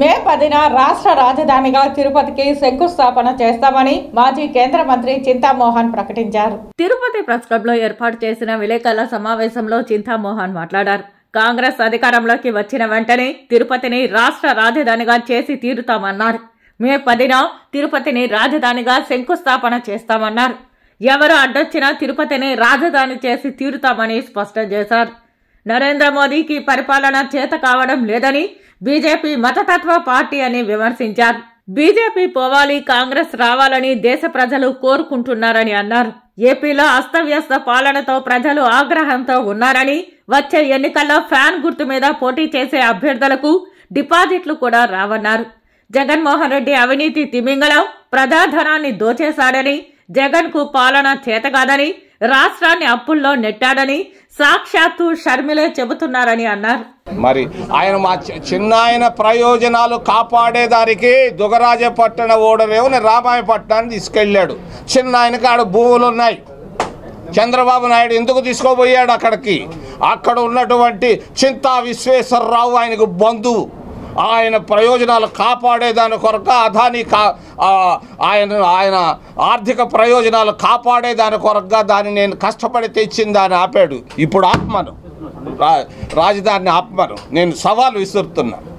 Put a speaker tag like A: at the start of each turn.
A: మే 10న రాష్ట్ర రాజధానిగా తిరుపతికి శంకుస్థాపన చేస్తామని మాజీ కేంద్ర మంత్రి చింతామోహన్ ప్రకటించారు. తిరుపతి ప్రెస్ క్లబ్ లో ఏర్పాటు చేసిన విలేకరుల సమావేశంలో చింతామోహన్ మాట్లాడారు. కాంగ్రెస్ అధికారంలోకి వచ్చిన వెంటనే తిరుపతిని రాష్ట్ర రాజధానిగా చేసి తీరుతామన్నారు. మే 10న తిరుపతిని రాజధానిగా శంకుస్థాపన చేస్తామన్నారు. ఎవరు అడ్డొచ్చినా తిరుపతిని రాజధాని చేసి తీరుతామని స్పష్టం చేశారు. నరేంద్ర మోదీకి పరిపాలన చేత కావడం లేదని, బీజేపీ మతతత్వ పార్టీ అని విమర్శించారు. బీజేపీ పోవాలి, కాంగ్రెస్ రావాలని దేశ ప్రజలు కోరుకుంటున్నారని అన్నారు. ఏపీలో అస్తవ్యస్త పాలనతో ప్రజలు ఆగ్రహంతో ఉన్నారని, వచ్చే ఎన్నికల్లో ఫ్యాన్ గుర్తు మీద పోటీ చేసే అభ్యర్థులకు డిపాజిట్లు కూడా రావన్నారు. జగన్మోహన్ రెడ్డి అవినీతి తిమింగలం ప్రజాధనాన్ని దోచేశాడని, జగన్ కు పాలన చేతకాదని, రాష్ట్రాన్ని అప్పుల్లో నెట్టాడని సాక్షాత్తు షర్మిలే చెబుతున్నారని అన్నారు.
B: మరి ఆయన మా చిన్నాయన ప్రయోజనాలు కాపాడేదానికి దుగరాజపట్టణ ఓడరేవుని రామాయపట్నాన్ని తీసుకెళ్ళాడు. చిన్నాయనకి ఆడ భూములు ఉన్నాయి. చంద్రబాబు నాయుడు ఎందుకు తీసుకోబోయాడు అక్కడికి? అక్కడ ఉన్నటువంటి చింతా విశ్వేశ్వరరావు ఆయనకు బంధువు. ఆయన ప్రయోజనాలు కాపాడేదాని కొరకు అదాని ఆయన ఆర్థిక ప్రయోజనాలు కాపాడేదాని కొరకుగా దాన్ని నేను కష్టపడి తెచ్చిన దాన్ని ఆపాడు. ఇప్పుడు ఆత్మను రాజధానిని ఆత్మను నేను సవాలు విసురుతున్నా.